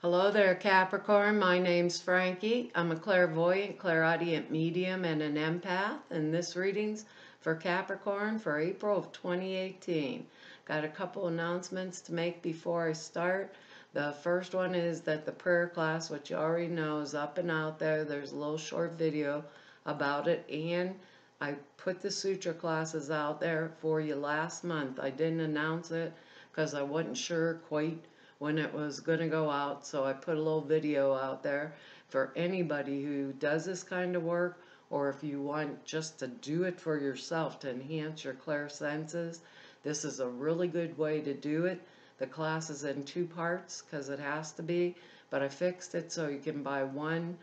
Hello there, Capricorn. My name's Frankie. I'm a clairvoyant, clairaudient medium, and an empath. And this reading's for Capricorn for April of 2018. Got a couple announcements to make before I start. The first one is that the prayer class, which you already know, is up and out there. There's a little short video about it. And I put the sutra classes out there for you last month. I didn't announce it because I wasn't sure quite when it was going to go out, so I put a little video out there for anybody who does this kind of work, or if you want just to do it for yourself to enhance your clairsenses. This is a really good way to do it. The class is in two parts because it has to be, but I fixed it so you can buy one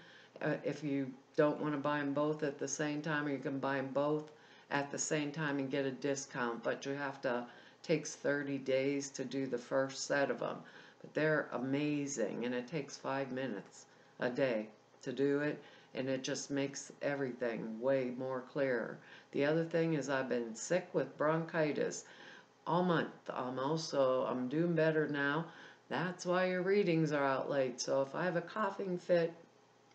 if you don't want to buy them both at the same time, or you can buy them both at the same time and get a discount, but you have to takes 30 days to do the first set of them. But they're amazing, and it takes 5 minutes a day to do it, and it just makes everything way more clearer. The other thing is I've been sick with bronchitis all month almost, so I'm doing better now. That's why your readings are out late. So if I have a coughing fit,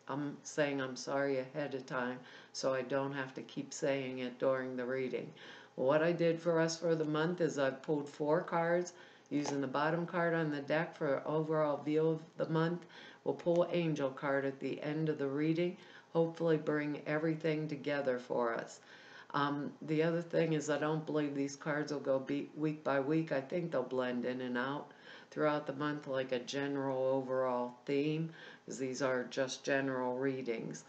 I'm saying I'm sorry ahead of time so I don't have to keep saying it during the reading. What I did for us for the month is I pulled 4 cards using the bottom card on the deck for overall view of the month. We'll pull Angel card at the end of the reading, hopefully bring everything together for us. The other thing is I don't believe these cards will go week by week. I think they'll blend in and out throughout the month like a general overall theme, because these are just general readings.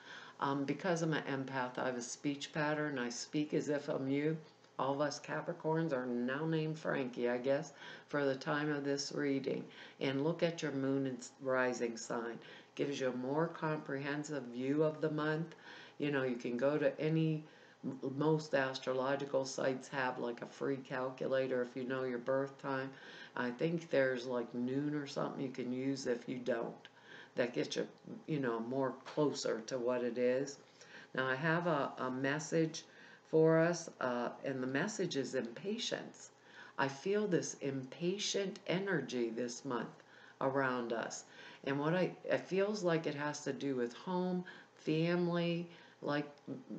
Because I'm an empath, I have a speech pattern. I speak as if I'm you. All of us Capricorns are now named Frankie, I guess, for the time of this reading. And look at your moon and rising sign. Gives you a more comprehensive view of the month. You know, you can go to most astrological sites have like a free calculator if you know your birth time. I think there's like noon or something you can use if you don't. That gets you, more closer to what it is. Now I have a message for us, and the message is impatience. I feel this impatient energy this month around us. And what it feels like it has to do with home, family, like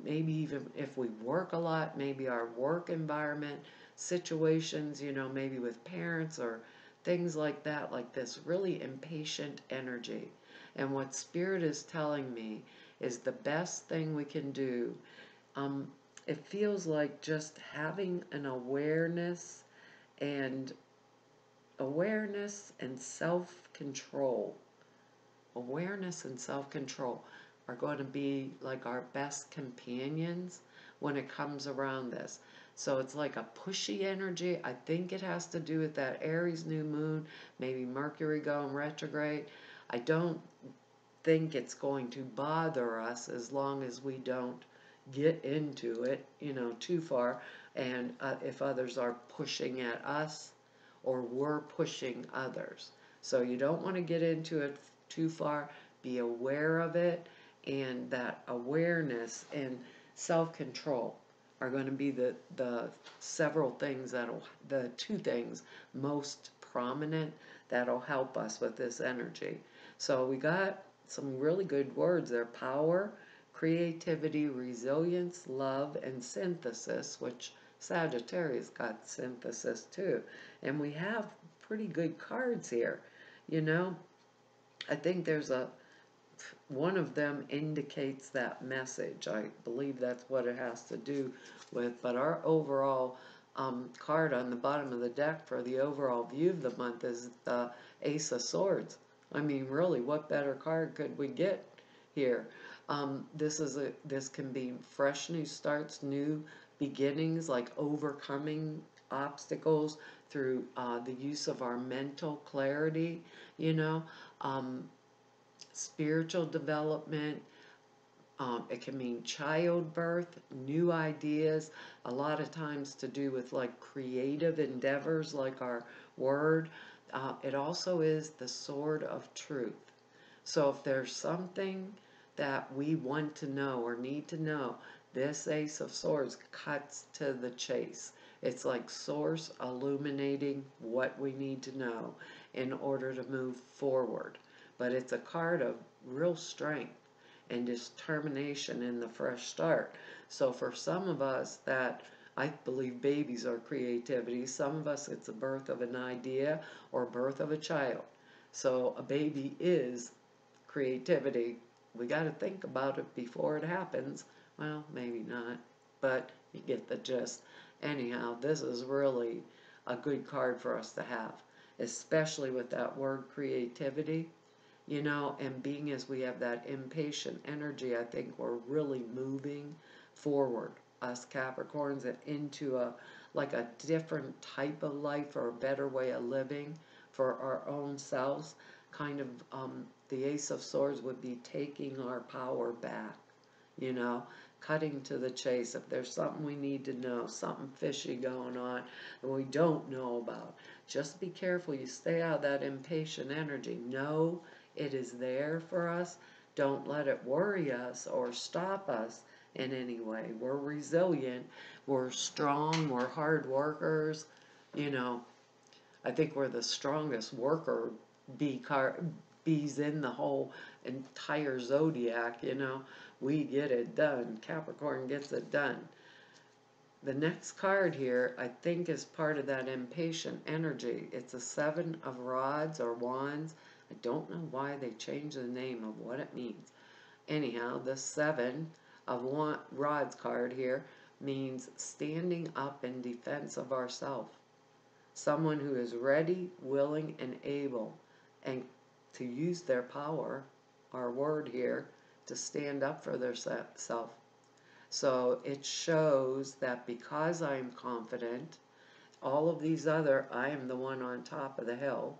maybe even if we work a lot, maybe our work environment, situations, maybe with parents or things like that, like this really impatient energy. And what Spirit is telling me is the best thing we can do. It feels like just having an and awareness and self-control. Awareness and self-control are going to be like our best companions when it comes around this. So it's like a pushy energy. I think it has to do with that Aries new moon, maybe Mercury going retrograde. I don't think it's going to bother us as long as we don't get into it, too far, and if others are pushing at us or we're pushing others. So you don't want to get into it too far. Be aware of it, and that awareness and self-control are going to be the several things the 2 things most prominent that'll help us with this energy. So we got some really good words there: power, creativity, resilience, love, and synthesis, which Sagittarius got synthesis too. And we have pretty good cards here. I think there's one of them indicates that message. I believe that's what it has to do with. But our overall card on the bottom of the deck for the overall view of the month is the Ace of Swords. I mean, really, what better card could we get here? This can be fresh new starts, new beginnings, like overcoming obstacles through the use of our mental clarity, spiritual development. It can mean childbirth, new ideas, a lot of times to do with like creative endeavors, like our word. It also is the sword of truth. So if there's something that we want to know or need to know, this Ace of Swords cuts to the chase. It's like source illuminating what we need to know in order to move forward. but it's a card of real strength and determination in the fresh start. So for some of us that I believe babies are creativity, some of us it's a birth of an idea or birth of a child. So a baby is creativity. We got to think about it before it happens. Well, maybe not, but you get the gist. Anyhow, this is really a good card for us to have, especially with that word creativity. And being as we have that impatient energy, I think we're really moving forward, us Capricorns, into like a different type of life or a better way of living for our own selves. Kind of, the Ace of Swords would be taking our power back, you know, cutting to the chase. If there's something we need to know, something fishy going on that we don't know about, just be careful you stay out of that impatient energy. Know it is there for us. Don't let it worry us or stop us in any way. We're resilient, we're strong, we're hard workers. I think we're the strongest worker bees in the whole entire zodiac. We get it done. Capricorn gets it done. The next card here, I think, is part of that impatient energy. It's a 7 of rods or wands. I don't know why they changed the name of what it means. Anyhow, the 7 of rods card here means standing up in defense of ourselves. Someone who is ready, willing, and able, and to use their power, our word here, to stand up for their self. So it shows that because I'm confident, all of these other, I am the one on top of the hill.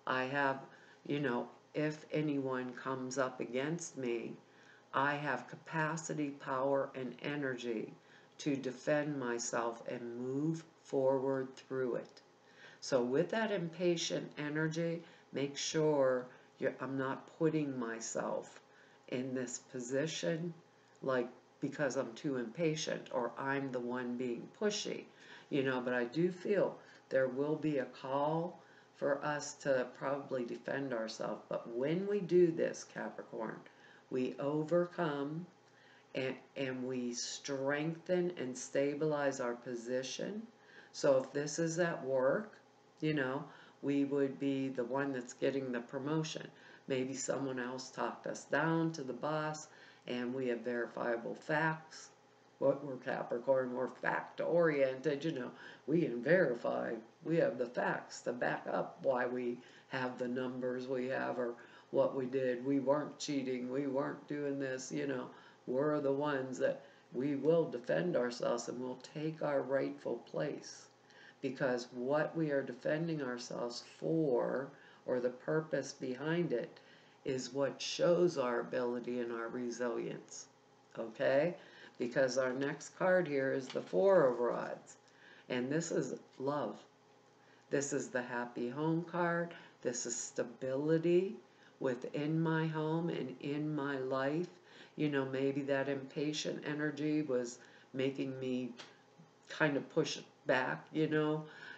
I have, if anyone comes up against me, I have capacity, power, and energy to defend myself and move forward through it. So with that impatient energy, make sure I'm not putting myself in this position like because I'm too impatient or I'm the one being pushy. But I do feel there will be a call for us to probably defend ourselves. But when we do this, Capricorn, we overcome and we strengthen and stabilize our position. So if this is at work, we would be the one that's getting the promotion. Maybe someone else talked us down to the boss, and we have verifiable facts. What we're Capricorn, we're fact-oriented, we can verify. We have the facts to back up why we have the numbers we have or what we did. We weren't cheating. We weren't doing this, We're the ones that we will defend ourselves and we'll take our rightful place. Because what we are defending ourselves for, or the purpose behind it, is what shows our ability and our resilience. Okay? Because our next card here is the 4 of rods. And this is love. This is the happy home card. This is stability within my home and in my life. Maybe that impatient energy was making me kind of push back,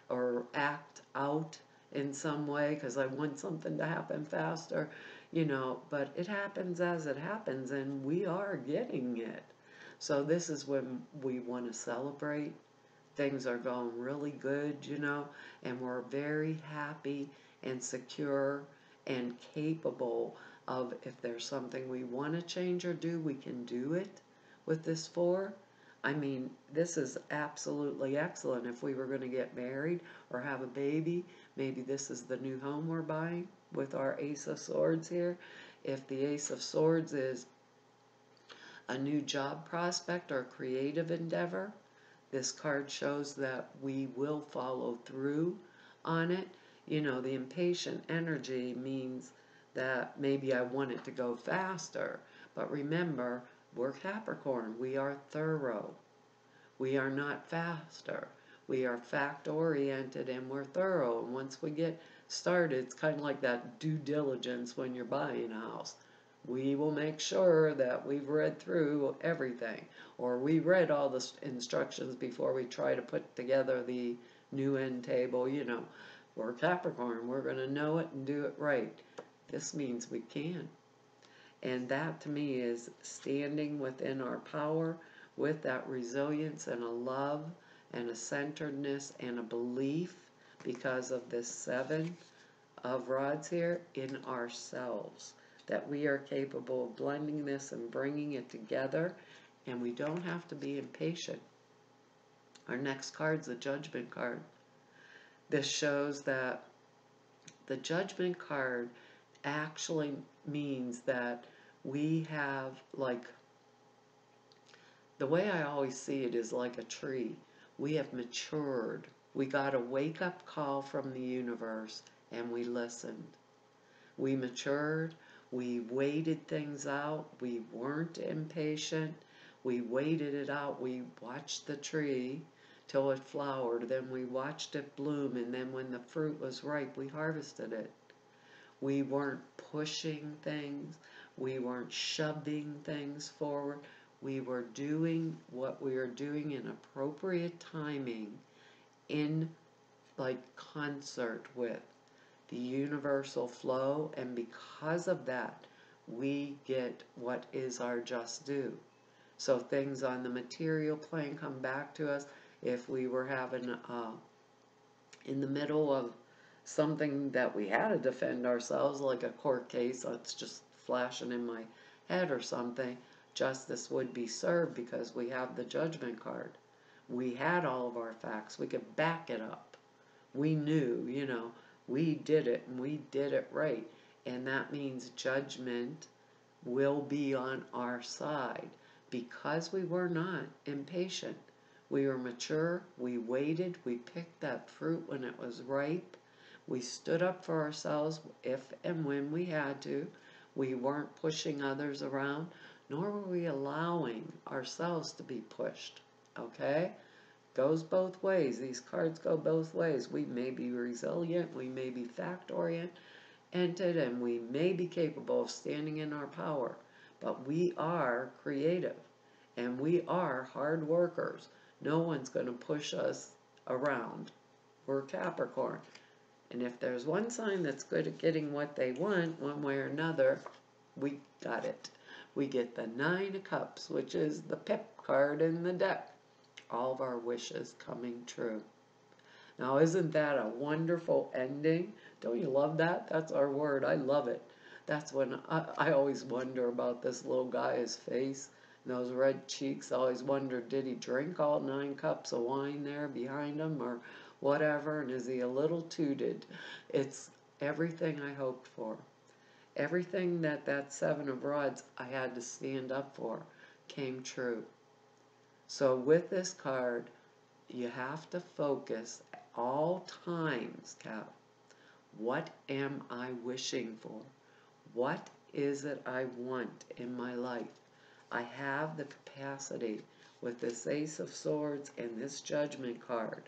or act out in some way because I want something to happen faster, but it happens as it happens and we are getting it. So this is when we want to celebrate. Things are going really good, and we're very happy and secure and capable of, if there's something we want to change or do, we can do it with this 4. I mean, this is absolutely excellent. If we were going to get married or have a baby, maybe this is the new home we're buying with our Ace of Swords here. If the Ace of Swords is a new job prospect or creative endeavor, this card shows that we will follow through on it. The impatient energy means that maybe I want it to go faster. But remember, we're Capricorn. We are thorough. We are not faster. We are fact-oriented and we're thorough. And once we get started, it's kind of like that due diligence when you're buying a house. We will make sure that we've read through everything, or we read all the instructions before we try to put together the new end table. We're Capricorn. We're going to know it and do it right. This means we can. And that to me is standing within our power with that resilience and a love and a centeredness and a belief because of this 7 of rods here in ourselves. That we are capable of blending this and bringing it together, and we don't have to be impatient. Our next card's the Judgment card. This shows that the Judgment card actually means that we have, like, the way I always see it is like a tree. We have matured. We got a wake-up call from the universe, and we listened. We matured. We waited things out. We weren't impatient. We waited it out. We watched the tree till it flowered. Then we watched it bloom, and then when the fruit was ripe, we harvested it. We weren't pushing things. We weren't shoving things forward. We were doing what we were doing in appropriate timing, in like concert with the universal flow, and because of that, we get what is our just due. So things on the material plane come back to us. If we were having in the middle of something that we had to defend ourselves, like a court case that's just flashing in my head or something, justice would be served because we have the Judgment card. We had all of our facts. We could back it up. We knew, we did it and we did it right. And that means judgment will be on our side because we were not impatient. We were mature. We waited. We picked that fruit when it was ripe. We stood up for ourselves if and when we had to. We weren't pushing others around, nor were we allowing ourselves to be pushed. Okay? Goes both ways. These cards go both ways. We may be resilient, we may be fact-oriented, and we may be capable of standing in our power. But we are creative, and we are hard workers. No one's going to push us around. We're Capricorn. And if there's one sign that's good at getting what they want, one way or another, we got it. We get the 9 of Cups, which is the pep card in the deck. All of our wishes coming true. Now, isn't that a wonderful ending? Don't you love that? That's our word. I love it. That's when I always wonder about this little guy, his face, and those red cheeks. I always wonder, did he drink all 9 cups of wine there behind him or whatever? And is he a little tooted? It's everything I hoped for. Everything that 7 of rods I had to stand up for came true. So with this card, you have to focus at all times, Cap. What am I wishing for? What is it I want in my life? I have the capacity with this Ace of Swords and this Judgment card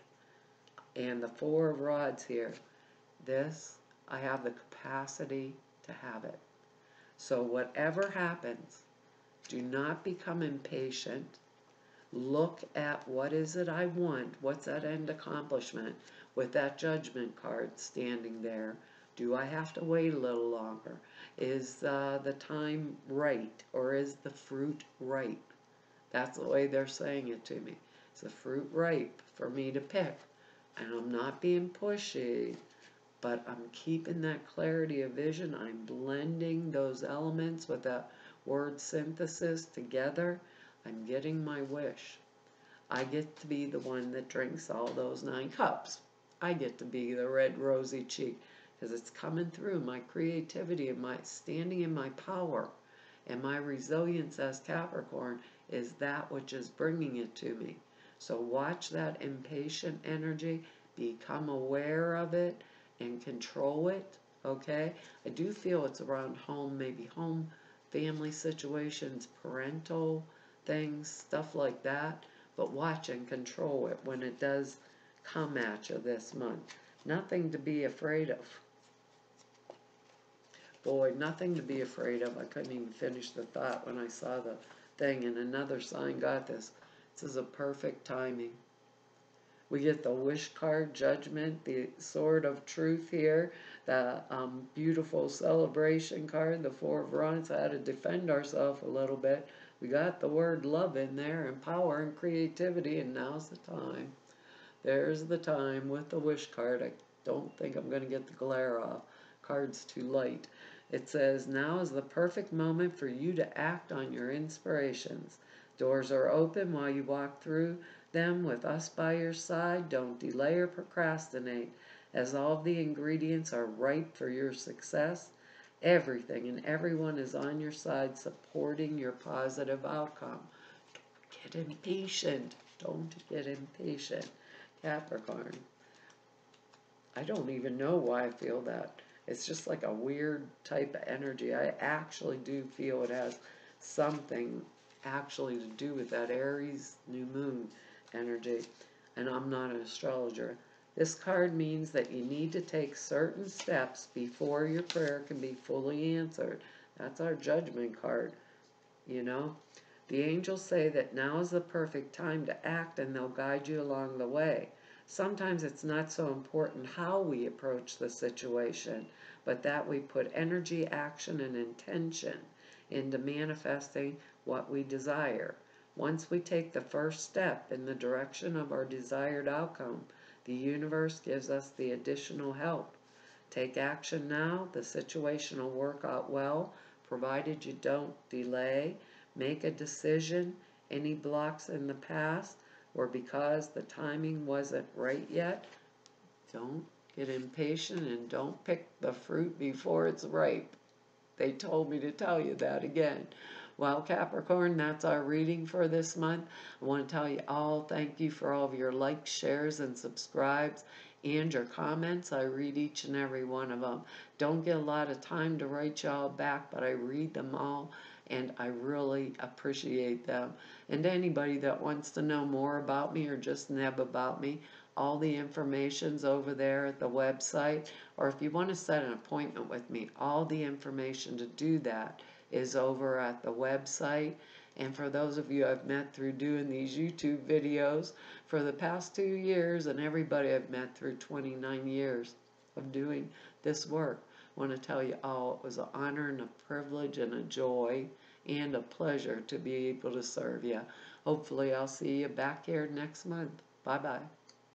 and the 4 of rods here. This, I have the capacity to have it. So whatever happens, do not become impatient. Look at what is it I want, what's that end accomplishment with that Judgment card standing there. Do I have to wait a little longer? Is the time right, or is the fruit ripe? That's the way they're saying it to me. Is the fruit ripe for me to pick? And I'm not being pushy, but I'm keeping that clarity of vision. I'm blending those elements with that word synthesis together. I'm getting my wish. I get to be the one that drinks all those 9 cups. I get to be the red rosy cheek because it's coming through. My creativity and my standing in my power and my resilience as Capricorn is that which is bringing it to me. So watch that impatient energy, become aware of it and control it, okay? I do feel it's around home, maybe home, family situations, parental things, stuff like that. But watch and control it when it does come at you this month. Nothing to be afraid of. Boy, nothing to be afraid of. I couldn't even finish the thought when I saw the thing, and another sign got this. This is a perfect timing. We get the wish card, judgment, the sword of truth here, the beautiful celebration card, the Four of Wands. I had to defend ourselves a little bit. We got the word love in there, and power and creativity, and now's the time. There's the time with the wish card. I don't think I'm going to get the glare off. Card's too light. It says, now is the perfect moment for you to act on your inspirations. Doors are open while you walk through them with us by your side. Don't delay or procrastinate, as all of the ingredients are ripe for your success. Everything and everyone is on your side, supporting your positive outcome. Don't get impatient. Don't get impatient. Capricorn. I don't even know why I feel that. It's just like a weird type of energy. I actually do feel it has something actually to do with that Aries new moon energy. And I'm not an astrologer. This card means that you need to take certain steps before your prayer can be fully answered. That's our judgment card, you know. The angels say that now is the perfect time to act, and they'll guide you along the way. Sometimes it's not so important how we approach the situation, but that we put energy, action, and intention into manifesting what we desire. Once we take the first step in the direction of our desired outcome, the universe gives us the additional help. Take action now. The situation will work out well, provided you don't delay. Make a decision. Any blocks in the past or because the timing wasn't right yet, don't get impatient and don't pick the fruit before it's ripe. They told me to tell you that again. Well, Capricorn, that's our reading for this month. I want to tell you all thank you for all of your likes, shares, and subscribes and your comments. I read each and every one of them. Don't get a lot of time to write y'all back, but I read them all, and I really appreciate them. And anybody that wants to know more about me or just neb about me, all the information's over there at the website. Or if you want to set an appointment with me, all the information to do that is over at the website. And for those of you I've met through doing these YouTube videos for the past 2 years, and everybody I've met through 29 years of doing this work, I want to tell you all it was an honor and a privilege and a joy and a pleasure to be able to serve you. Hopefully I'll see you back here next month. Bye-bye.